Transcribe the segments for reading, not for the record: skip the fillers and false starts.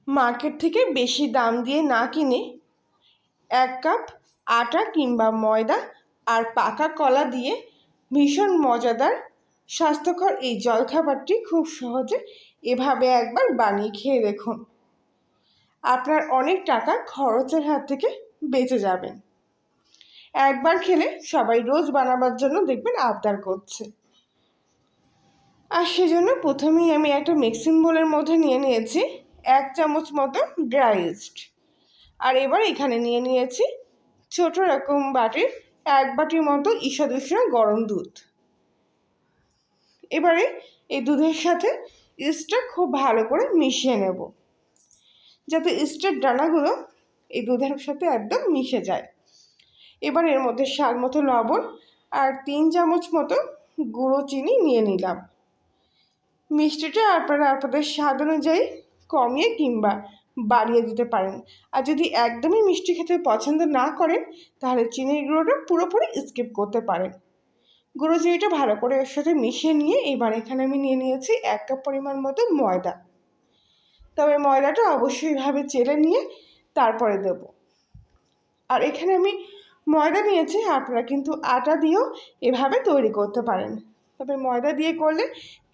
Market থেকে বেশি দাম দিয়ে না কিনে 1 কাপ আটা কিংবা ময়দা আর পাকা কলা দিয়ে ভীষণ মজাদার স্বাস্থ্যকর এই জলখাবারটি খুব সহজে এভাবে একবার বানিয়ে খেয়ে দেখুন। আপনার অনেক টাকা খরচের হাত থেকে বেঁচে যাবেন। একবার খেলে সবাই রোজ বানাবার জন্য দেখবেন আবদার করছে। আর সেজন্য প্রথমেই আমি একটা মিক্সিং বোলের মধ্যে নিয়ে নিয়েছি 1 চামচ মতো ড্রাই ইস্ট। আর এবার এখানে নিয়ে নিয়েছি ছোট রকম বাটির 1 বাটির মতো ঈষৎ উষ্ণ গরম দুধ। এবারে এই দুধের সাথে ইস্টটা খুব ভালো করে মিশিয়ে নেব, যাতে ইস্টের দানাগুলো এই দুধের সাথে একদম মিশে যায়। এবার এর মধ্যে স্বাদ মতো লবণ আর 3 চামচ মতো গুঁড়ো চিনি নিয়ে নিলাম। মিষ্টিটা আপনারা আপনাদের স্বাদ অনুযায়ী কমিয়ে কিংবা বাড়িয়ে দিতে পারেন। আর যদি একদমই মিষ্টি খেতে পছন্দ না করেন তাহলে চিনির গুঁড়োটা পুরোপুরি স্কিপ করতে পারেন। গুঁড়ো চিনিটা ভালো করে এর সাথে মিশিয়ে নিয়ে এবার এখানে আমি নিয়ে নিয়েছি 1 কাপ পরিমাণ মতো ময়দা। তবে ময়দাটা অবশ্যই এভাবে চেলে নিয়ে তারপরে দেব। আর এখানে আমি ময়দা নিয়েছি, আপনারা কিন্তু আটা দিয়েও এভাবে তৈরি করতে পারেন। তবে ময়দা দিয়ে করলে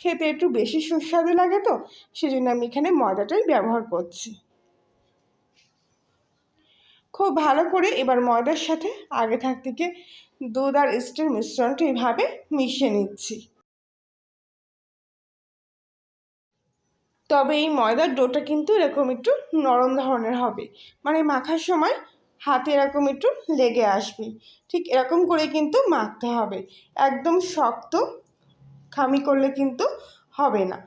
খেতে একটু বেশি সুস্বাদু লাগে, তো সেজন্য আমি এখানে ময়দাটাই ব্যবহার করছি। খুব ভালো করে এবার ময়দার সাথে আগে থেকে দুধ আর ইস্টের মিশ্রণটা এভাবে মিশিয়ে নিচ্ছি। তবে এই ময়দার ডোটা কিন্তু এরকম একটু নরম ধরনের হবে, মানে মাখার সময় হাতে এরকম একটু লেগে আসবে। ঠিক এরকম করে কিন্তু মাখতে হবে, একদম শক্ত খামি করলে কিন্তু হবে না।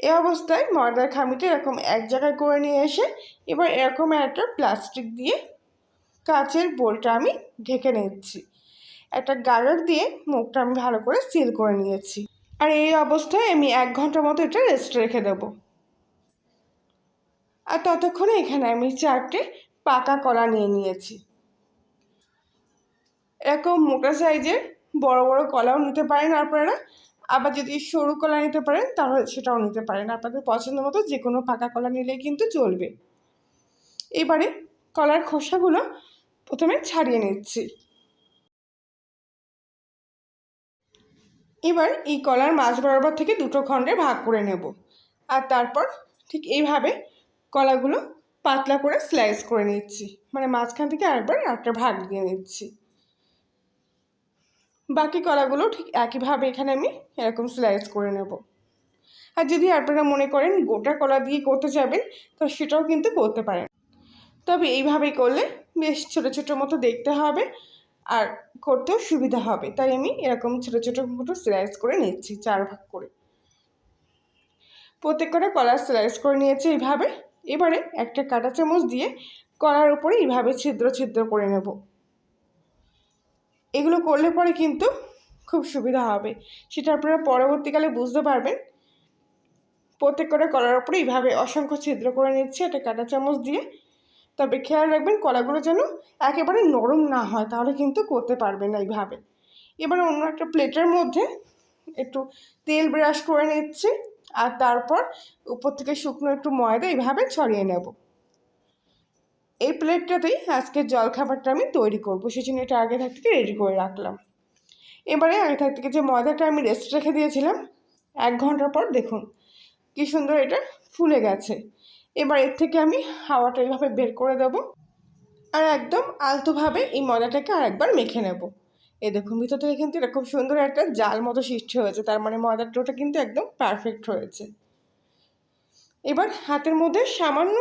এই অবস্থায় ময়দার খামিটা এরকম এক জায়গায় করে নিয়ে এসে এবার এরকম একটা প্লাস্টিক দিয়ে কাচের বোলটা আমি ঢেকে নিচ্ছি। একটা গার্ডার দিয়ে মুখটা আমি ভালো করে সিল করে নিয়েছি। আর এই অবস্থায় আমি 1 ঘন্টা মতো এটা রেস্ট রেখে দেব। আর ততক্ষণে এখানে আমি 4টে পাকা কলা নিয়ে নিয়েছি। এরকম মোটা সাইজের বড় বড় কলাও নিতে পারেন আপনারা, আবার যদি সরু কলা নিতে পারেন তাহলে সেটাও নিতে পারেন। আপনাদের পছন্দ মতো যে কোনো পাকা কলা নিলেই কিন্তু চলবে। এবারে কলার খোসাগুলো প্রথমে ছাড়িয়ে নিচ্ছি। এবার এই কলার মাঝ বরাবর থেকে 2টো খণ্ডে ভাগ করে নেব। আর তারপর ঠিক এইভাবে কলাগুলো পাতলা করে স্লাইস করে নিচ্ছি, মানে মাঝখান থেকে আরেকবার একটা ভাগ দিয়ে নিচ্ছি। বাকি কলাগুলো ঠিক একইভাবে এখানে আমি এরকম স্লাইস করে নেব। আর যদি আপনারা মনে করেন গোটা কলা দিয়ে করতে যাবেন তো সেটাও কিন্তু করতে পারেন, তবে এইভাবেই করলে বেশ ছোটো ছোটো মতো দেখতে হবে আর করতেও সুবিধা হবে। তাই আমি এরকম ছোটো ছোটো মতো স্লাইস করে নিচ্ছি 4 ভাগ করে। প্রত্যেকটা কলা স্লাইস করে নিয়েছি এইভাবে। এবারে একটা কাঁটা চামচ দিয়ে কলার উপরে এইভাবে ছিদ্র ছিদ্র করে নেব। এগুলো করলে পরে কিন্তু খুব সুবিধা হবে, সেটা আপনারা পরবর্তীকালে বুঝতে পারবেন। প্রত্যেকটা কলার উপরে এইভাবে অসংখ্য ছিদ্র করে নিচ্ছি একটা কাঁটা চামচ দিয়ে। তবে খেয়াল রাখবেন কলাগুলো যেন একেবারে নরম না হয়, তাহলে কিন্তু করতে পারবেন না এইভাবে। এবার অন্য একটা প্লেটের মধ্যে একটু তেল ব্রাশ করে নিচ্ছি আর তারপর উপর থেকে শুকনো একটু ময়দা এইভাবে ছড়িয়ে নেব। এই প্লেটটাতেই আজকের জলখাবারটা আমি তৈরি করব, সেজন্য এটা আগে থেকে রেডি করে রাখলাম। এবারে আগে থেকে যে ময়দাটা আমি রেস্ট রেখে দিয়েছিলাম 1 ঘন্টার পর দেখুন কি সুন্দর এটা ফুলে গেছে। এবার এর থেকে আমি হাওয়াটা এইভাবে বের করে দেব আর একদম আলতোভাবে এই ময়দাটাকে আরেকবার মেখে নেব। এই দেখুন ভিতর থেকে কিন্তু এরকম সুন্দর একটা জাল মতো সৃষ্টি হয়েছে, তার মানে ময়দার ডোটা কিন্তু একদম পারফেক্ট হয়েছে। এবার হাতের মধ্যে সামান্য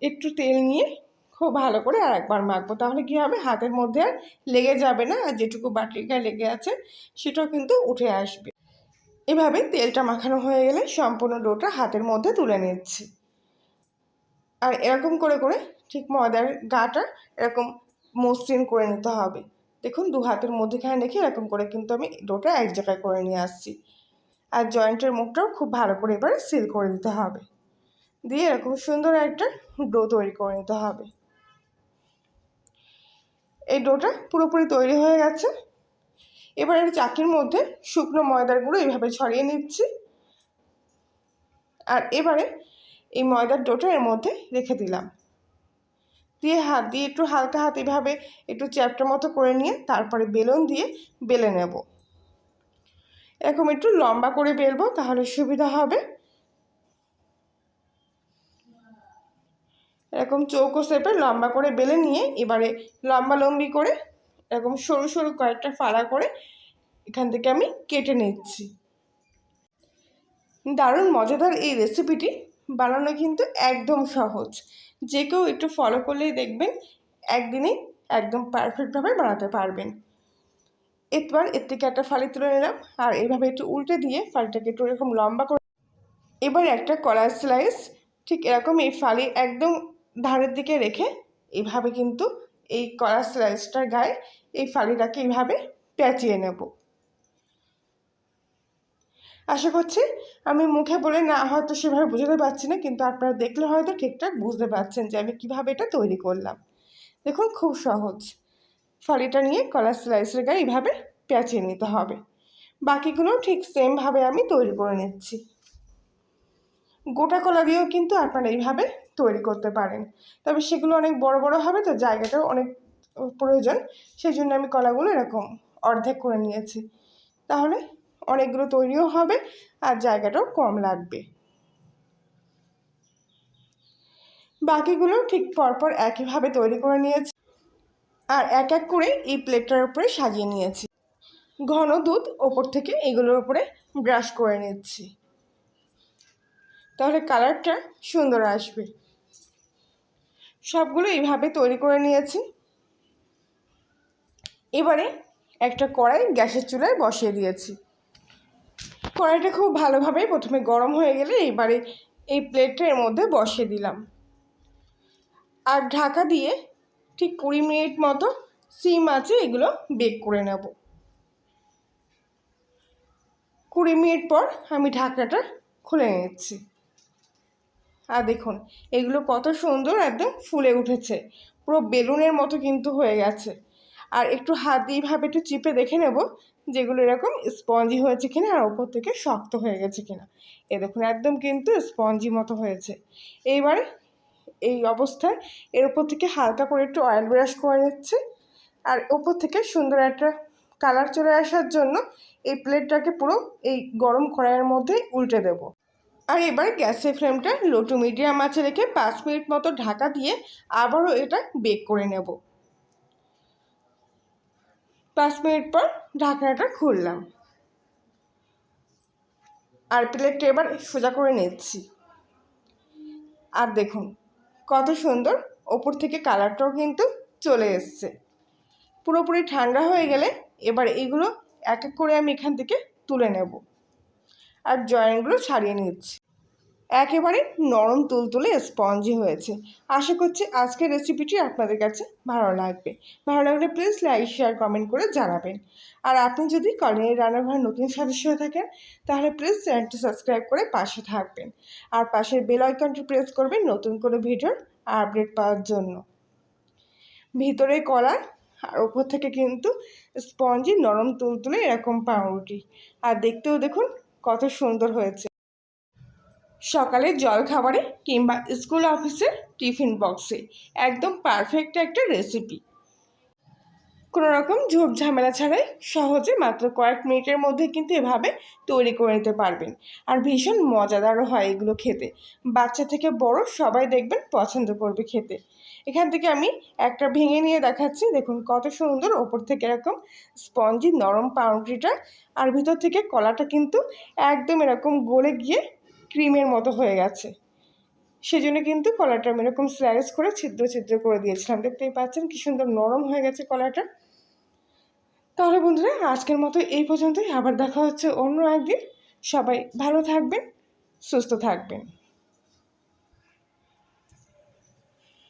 একটু তেল নিয়ে খুব ভালো করে আর একবার মাখবো, তাহলে কী হবে হাতের মধ্যে আর লেগে যাবে না, আর যেটুকু বাটির গায়ে লেগে আছে সেটাও কিন্তু উঠে আসবে। এভাবে তেলটা মাখানো হয়ে গেলে সম্পূর্ণ ডোটা হাতের মধ্যে তুলে নিচ্ছি। আর এরকম করে করে ঠিক ময়দার গাটা এরকম মসৃণ করে নিতে হবে। দেখুন 2 হাতের মধ্যেখানে রেখে এরকম করে কিন্তু আমি ডোটা এক জায়গায় করে নিয়ে আসছি। আর জয়েন্টের মুখটাও খুব ভালো করে এবার সিল করে দিতে হবে, দিয়ে এরকম সুন্দর একটা ডো তৈরি করে নিতে হবে। এই ডোটা পুরোপুরি তৈরি হয়ে গেছে। এবার এই চাকির মধ্যে শুকনো ময়দার গুঁড়ো এইভাবে ছড়িয়ে নিচ্ছি। আর এবারে এই ময়দার ডোটা এর মধ্যে রেখে দিলাম, দিয়ে হাত দিয়ে একটু হালকা হাত এভাবে একটু চ্যাপটা মতো করে নিয়ে তারপরে বেলুন দিয়ে বেলে নেব। এরকম একটু লম্বা করে বেলবো, তাহলে সুবিধা হবে। এরকম চৌকো শেপে লম্বা করে বেলে নিয়ে এবারে লম্বি করে এরকম সরু সরু কয়েকটা ফাড়া করে এখান থেকে আমি কেটে নিচ্ছি। দারুণ মজাদার এই রেসিপিটি বানানো কিন্তু একদম সহজ, যে কেউ একটু ফলো করলেই দেখবেন একদিনেই একদম পারফেক্টভাবে বানাতে পারবেন। এবার এর থেকে একটা ফালি তুলে নিলাম, আর এইভাবে একটু উল্টে দিয়ে ফালিটাকে একটু এরকম লম্বা করে এবার একটা কলার স্লাইস ঠিক এরকম এই ফালি একদম ধারের দিকে রেখে এইভাবে কিন্তু এই কলার স্লাইসটার গায়ে এই ফালিটাকে এইভাবে পেঁচিয়ে নেব। আশা করছি আমি মুখে বলে না হয়তো সেভাবে বুঝতে পারছি না, কিন্তু আপনারা দেখলে হয়তো ঠিকঠাক বুঝতে পারছেন যে আমি কিভাবে এটা তৈরি করলাম। দেখুন খুব সহজ। ফালিটা নিয়ে কলার স্লাইসের গায়ে এইভাবে পেঁচিয়ে নিতে হবে। বাকিগুলো ঠিক সেমভাবে আমি তৈরি করে নিচ্ছি। গোটা কলা দিয়েও কিন্তু আপনারা এইভাবে তৈরি করতে পারেন, তবে সেগুলো অনেক বড় বড় হবে, তো জায়গাটাও অনেক প্রয়োজন। সেই জন্য আমি কলাগুলো এরকম অর্ধেক করে নিয়েছি, তাহলে অনেকগুলো তৈরিও হবে আর জায়গাটাও কম লাগবে। বাকিগুলো ঠিক পরপর একইভাবে তৈরি করে নিয়েছি, আর এক এক করে এই প্লেটটার উপরে সাজিয়ে নিয়েছি। ঘন দুধ ওপর থেকে এগুলোর উপরে ব্রাশ করে নিচ্ছি, তাহলে কালারটা সুন্দর আসবে। সবগুলো এইভাবে তৈরি করে নিয়েছি। এবারে একটা কড়াই গ্যাসের চুলায় বসিয়ে দিয়েছি। কড়াইটা খুব ভালোভাবে প্রথমে গরম হয়ে গেলে এবারে এই প্লেটটা এর মধ্যে বসিয়ে দিলাম, আর ঢাকা দিয়ে ঠিক 20 মিনিট মতো সিম আঁচে এগুলো বেক করে নেব। 20 মিনিট পর আমি ঢাকনাটা খুলে নিচ্ছি, আর দেখুন এগুলো কত সুন্দর একদম ফুলে উঠেছে, পুরো বেলুনের মতো কিন্তু হয়ে গেছে। আর একটু হাত দিয়ে এইভাবে একটু চিপে দেখে নেব যেগুলো এরকম স্পঞ্জি হয়েছে কিনা আর ওপর থেকে শক্ত হয়ে গেছে কিনা। এ দেখুন একদম কিন্তু স্পঞ্জি মতো হয়েছে। এইবারে এই অবস্থায় এর উপর থেকে হালকা করে একটু অয়েল ব্রাশ করে নিচ্ছে, আর ওপর থেকে সুন্দর একটা কালার চলে আসার জন্য এই প্লেটটাকে পুরো এই গরম কড়াইয়ের মধ্যে উল্টে দেব। আর এবার গ্যাসের ফ্লেমটা লো টু মিডিয়াম আঁচে রেখে 5 মিনিট মতো ঢাকা দিয়ে আবারও এটা বেক করে নেব। 5 মিনিট পর ঢাকনাটা খুললাম, আর প্লেটটা এবার সোজা করে নিচ্ছি। আর দেখুন কত সুন্দর ওপর থেকে কালারটাও কিন্তু চলে এসছে। পুরোপুরি ঠান্ডা হয়ে গেলে এবার এগুলো এক এক করে আমি এখান থেকে তুলে নেব, আর জয়েন্টগুলো ছাড়িয়ে নিচ্ছি। একেবারে নরম তুলতুলে স্পঞ্জি হয়েছে। আশা করছি আজকের রেসিপিটি আপনাদের কাছে ভালো লাগবে। ভালো লাগলে প্লিজ লাইক শেয়ার কমেন্ট করে জানাবেন। আর আপনি যদি কলিনের রান্নাঘরের নতুন সদস্য হয়ে থাকেন তাহলে প্লিজ চ্যানেলটি সাবস্ক্রাইব করে পাশে থাকবেন, আর পাশের বেল আইকনটি প্রেস করবেন নতুন করে ভিডিওর আপডেট পাওয়ার জন্য। ভিতরে কলা আর ওপর থেকে কিন্তু স্পঞ্জি নরম তুলতুলে এরকম পাউরুটি, আর দেখতেও দেখুন কত সুন্দর হয়েছে। সকালের জলখাবারে কিংবা স্কুল অফিসের টিফিন বক্সে একদম পারফেক্ট একটা রেসিপি। কোনো রকম ঝোপ ঝামেলা ছাড়াই সহজে মাত্র কয়েক মিনিটের মধ্যে কিন্তু এভাবে তৈরি করে নিতে পারবেন, আর ভীষণ মজাদারও হয় এগুলো খেতে। বাচ্চা থেকে বড় সবাই দেখবেন পছন্দ করবে খেতে। এখান থেকে আমি একটা ভেঙে নিয়ে দেখাচ্ছি, দেখুন কত সুন্দর ওপর থেকে এরকম স্পঞ্জি নরম পাউরুটিটা, আর ভিতর থেকে কলাটা কিন্তু একদম এরকম গলে গিয়ে ক্রিমের মতো হয়ে গেছে। সেজন্য কিন্তু কলাটা আমি এরকম স্লাইস করে ছিদ্র ছিদ্র করে দিয়েছিলাম। দেখতেই পাচ্ছেন কি সুন্দর নরম হয়ে গেছে কলাটা। তাহলে বন্ধুরা আজকের মতো এই পর্যন্তই, আবার দেখা হচ্ছে অন্য একদিন। সবাই ভালো থাকবেন, সুস্থ থাকবেন।